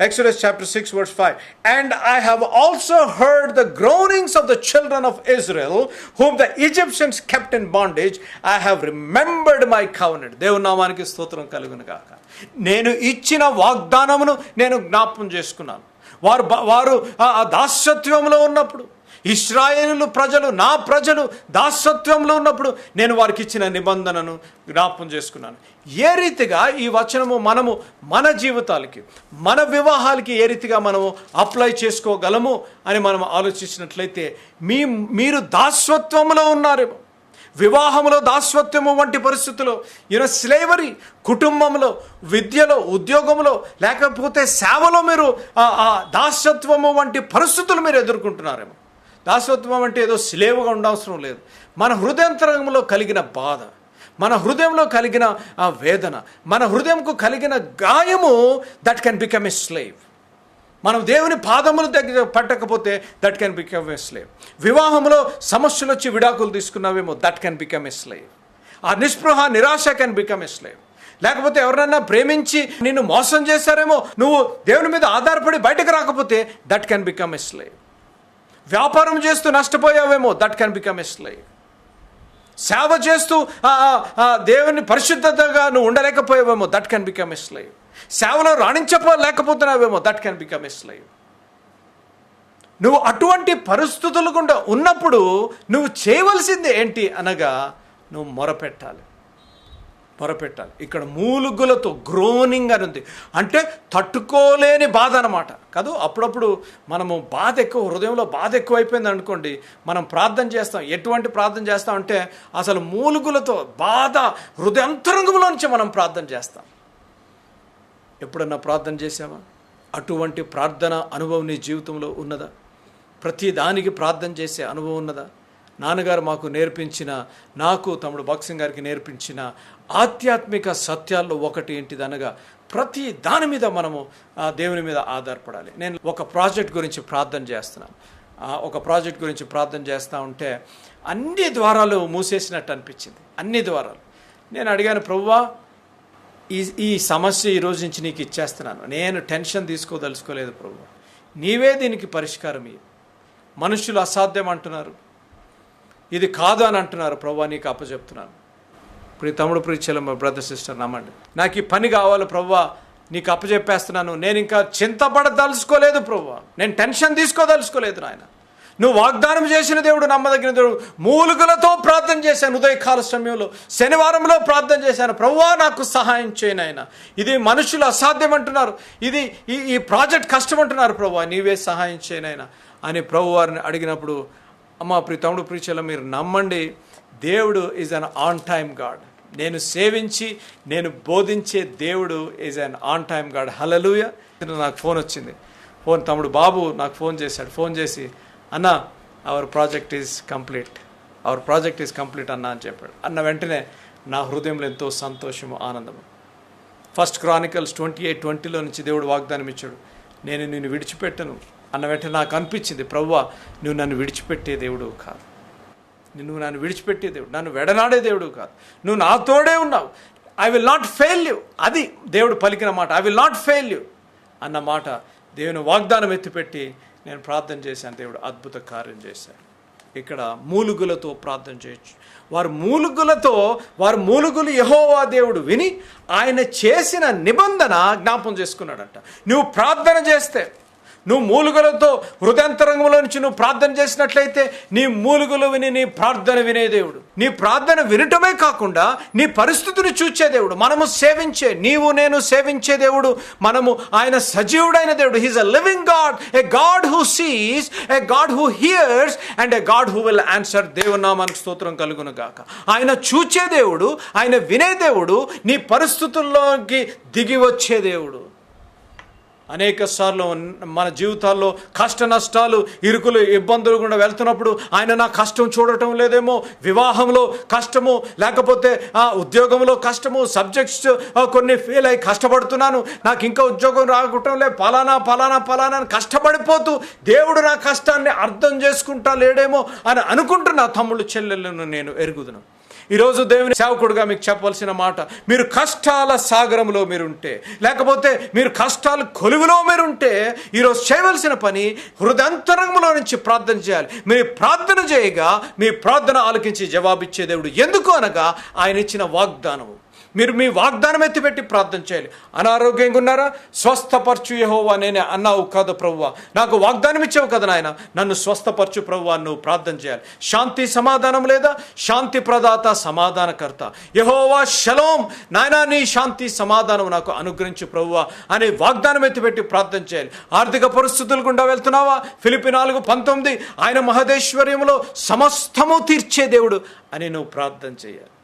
Exodus chapter 6 verse 5. And I have also heard the groanings of the children of Israel, whom the Egyptians kept in bondage. I have remembered my covenant. దేవుని నామానికి స్తోత్రం కలుగును గాక. నేను ఇచ్చిన వాగ్దానమును నేను జ్ఞాపకం చేసుకున్నాను. వారు ఆ దాస్యత్వంలో ఉన్నప్పుడు, ఇశ్రాయేలు ప్రజలు, నా ప్రజలు దాసత్వంలో ఉన్నప్పుడు నేను వారికి ఇచ్చిన నిబంధనను జ్ఞాపకం చేసుకున్నాను. ఏ రీతిగా ఈ వచనము మనము మన జీవితాలకి, మన వివాహాలకి ఏ రీతిగా మనము అప్లై చేసుకోగలము అని మనం ఆలోచించినట్లయితే, మీరు దాసత్వంలో ఉన్నారేమో, వివాహంలో దాస్వత్వము వంటి పరిస్థితుల్లో, స్లేవరీ, కుటుంబంలో, విద్యలో, ఉద్యోగంలో, లేకపోతే సేవలో మీరు దాసత్వము వంటి పరిస్థితులు మీరు ఎదుర్కొంటున్నారేమో. దాసత్వం అంటే ఏదో స్లేవుగా ఉండవసరం లేదు. మన హృదయాంతరంగంలో కలిగిన బాధ, మన హృదయంలో కలిగిన ఆ వేదన, మన హృదయంకు కలిగిన గాయము, that can become a slave. మనం దేవుని పాదముల దగ్గర పట్టకపోతే that can become a slave. వివాహంలో సమస్యలు వచ్చి విడాకులు తీసుకున్నావేమో, that can become a slave. ఆ నిస్పృహ, నిరాశ కెన్ బికమ్ ఎ స్లేవ్. లేకపోతే ఎవరన్నా ప్రేమించి నిన్ను మోసం చేశారేమో, నువ్వు దేవుని మీద ఆధారపడి బయటకు రాకపోతే that can become a slave. వ్యాపారం చేస్తూ నష్టపోయావేమో, that can become a slave. సేవ చేస్తూ దేవుని పరిశుద్ధతగా నువ్వు ఉండలేకపోయావేమో, that can become a slave. సేవలో రాణించలేకపోతున్నావేమో, that can become a slave. నువ్వు అటువంటి పరిస్థితులు గుండా ఉన్నప్పుడు నువ్వు చేయవలసింది ఏంటి అనగా, నువ్వు మొరపెట్టాలి. ఇక్కడ మూలుగులతో, గ్రోనింగ్ అని ఉంది, అంటే తట్టుకోలేని బాధ అన్నమాట కాదు. అప్పుడప్పుడు మనము బాధ ఎక్కువ, హృదయంలో బాధ ఎక్కువైపోయింది అనుకోండి, మనం ప్రార్థన చేస్తాం. ఎటువంటి ప్రార్థన చేస్తాం అంటే, అసలు మూలుగులతో బాధ హృదయాంతరంగంలో నుంచి మనం ప్రార్థన చేస్తాం. ఎప్పుడన్నా ప్రార్థన చేసావా? అటువంటి ప్రార్థన అనుభవం నీ జీవితంలో ఉన్నదా? ప్రతి దానికి ప్రార్థన చేసే అనుభవం ఉన్నదా? నాన్నగారు మాకు నేర్పించిన, నాకు తమ్ముడు బాక్సింగ్ గారికి నేర్పించిన ఆధ్యాత్మిక సత్యాల్లో ఒకటి ఏంటిదనగా, ప్రతి దాని మీద మనము దేవుని మీద ఆధారపడాలి. నేను ఒక ప్రాజెక్ట్ గురించి ప్రార్థన చేస్తున్నాను. ఒక ప్రాజెక్ట్ గురించి ప్రార్థన చేస్తూ ఉంటే అన్ని ద్వారాలు మూసేసినట్టు అనిపించింది, అన్ని ద్వారాలు. నేను అడిగాను, ప్రభువా, ఈ సమస్య ఈ రోజు నుంచి నీకు ఇచ్చేస్తున్నాను, నేను టెన్షన్ తీసుకోదలుచుకోలేదు ప్రభువా, నీవే దీనికి పరిష్కారం ఇయ్యి. మనుషులు అసాధ్యం అంటున్నారు, ఇది కాదు అని అంటున్నారు, ప్రభువా నీకు అప్పచెప్తున్నాను. ప్రియ తమ్ముడు, ప్రియ చెల్లెమ్మ, బ్రదర్, సిస్టర్, నమ్మండి, నాకు ఈ పని కావాలి ప్రభువా, నీకు అప్పచెప్పేస్తున్నాను. నేను ఇంకా చింతపడదలుచుకోలేదు ప్రభువా, నేను టెన్షన్ తీసుకోదలుచుకోలేదు నాయన. నువ్వు వాగ్దానం చేసిన దేవుడు, నమ్మదగిన దేవుడు. మూలుగులతో ప్రార్థన చేశాను ఉదయకాల సమయంలో, శనివారంలో ప్రార్థన చేశాను, ప్రభువా నాకు సహాయం చేయను ఆయన. ఇది మనుషులు అసాధ్యం అంటున్నారు, ఇది ఈ ప్రాజెక్ట్ కష్టం అంటున్నారు, ప్రభువా నీవే సహాయం చేయను ఆయన అని ప్రభు వారిని అడిగినప్పుడు, అమ్మ, ప్రియ తమ్ముడు, ప్రియ చెల్లెమ్మ, మీరు నమ్మండి, దేవుడు is an on time God. నేను సేవించి, నేను బోధించే దేవుడు is an on time God. Hallelujah. నాకు ఫోన్ వచ్చింది. తమ్ముడు బాబు నాకు ఫోన్ చేశాడు. ఫోన్ చేసి, అన్న, అవర్ ప్రాజెక్ట్ ఈజ్ కంప్లీట్ అన్న అని చెప్పాడు. అన్న వెంటనే నా హృదయంలో ఎంతో సంతోషము, ఆనందము. 1 Chronicles 28:20 నుంచి దేవుడు వాగ్దానం ఇచ్చాడు, నేను నిన్ను విడిచిపెట్టను అన్న వెంటనే నాకు అనిపించింది, ప్రభువా నువ్వు నన్ను విడిచిపెట్టే దేవుడు కాదు, నువ్వు నన్ను విడిచిపెట్టే దేవుడు, నన్ను వెడనాడే దేవుడు కాదు, నువ్వు నా తోడే ఉన్నావు. I will not fail you. అది దేవుడు పలికిన మాట, I will not fail you అన్న మాట దేవుని వాగ్దానం ఎత్తిపెట్టి నేను ప్రార్థన చేశాను. దేవుడు అద్భుత కార్యం చేశాడు. ఇక్కడ మూలుగులతో ప్రార్థన చేయొచ్చు. వారు మూలుగులు యెహోవా దేవుడు విని ఆయన చేసిన నిబంధన జ్ఞాపం చేసుకున్నాడంట. నువ్వు ప్రార్థన చేస్తే, నువ్వు మూలుగులతో హృదయాంతరంగంలో నుంచి నువ్వు ప్రార్థన చేసినట్లయితే, నీ మూలుగులు విని నీ ప్రార్థన వినే దేవుడు, నీ ప్రార్థన వినటమే కాకుండా నీ పరిస్థితిని చూచే దేవుడు, మనము సేవించే, నీవు నేను సేవించే దేవుడు, మనము ఆయన సజీవుడైన దేవుడు. He's a living God, a God who sees, a God who hears and a God who will answer. దేవుని నామానికి స్తోత్రం కలుగును గాక. ఆయన చూచే దేవుడు, ఆయన వినే దేవుడు, నీ పరిస్థితుల్లోకి దిగి వచ్చే దేవుడు. అనేక సార్లు మన జీవితాల్లో కష్ట నష్టాలు, ఇరుకులు, ఇబ్బందులు గుండా వెళ్తున్నప్పుడు ఆయన నా కష్టం చూడటం లేదేమో, వివాహంలో కష్టము, లేకపోతే ఉద్యోగంలో కష్టము, సబ్జెక్ట్స్ కొన్ని ఫెయిల్ అయ్యి కష్టపడుతున్నాను, నాకు ఇంకా ఉద్యోగం రాకటం లేదు, ఫలానా అని కష్టపడిపోతూ దేవుడు నా కష్టాన్ని అర్థం చేసుకుంటా లేడేమో అని అనుకుంటున్నా తమ్ముళ్ళు చెల్లెళ్ళను నేను ఎరుగుదును. ఈరోజు దేవుని సేవకుడుగా మీకు చెప్పవలసిన మాట, మీరు కష్టాల సాగరంలో మీరుంటే, లేకపోతే మీరు కష్టాల కొలువులో మీరుంటే, ఈరోజు చేయవలసిన పని హృదయాంతరంగంలో నుంచి ప్రార్థన చేయాలి. మీరు ప్రార్థన చేయగా మీ ప్రార్థన ఆలకించి జవాబిచ్చే దేవుడు. ఎందుకు అనగా ఆయన ఇచ్చిన వాగ్దానము. మీరు మీ వాగ్దానం ఎత్తిపెట్టి ప్రార్థన చేయాలి. అనారోగ్యంగా ఉన్నారా? స్వస్థపరచు యెహోవా నేనే అన్నావు కదా ప్రభువా, నాకు వాగ్దానం ఇచ్చావు కదా నాయన, నన్ను స్వస్థపరచు ప్రభువా, నువ్వు ప్రార్థన చేయాలి. శాంతి సమాధానం లేదా? శాంతి ప్రదాత, సమాధానకర్త యెహోవా షలోం, నాయనా నీ శాంతి సమాధానం నాకు అనుగ్రహించు ప్రభువా అని వాగ్దానం ఎత్తిపెట్టి ప్రార్థన చేయాలి. ఆర్థిక పరిస్థితులు గుండా వెళ్తున్నావా? ఫిలిప్పీ 4:19 ఆయన మహదేశ్వర్యములో సమస్తము తీర్చే దేవుడు అని నువ్వు ప్రార్థన చేయాలి.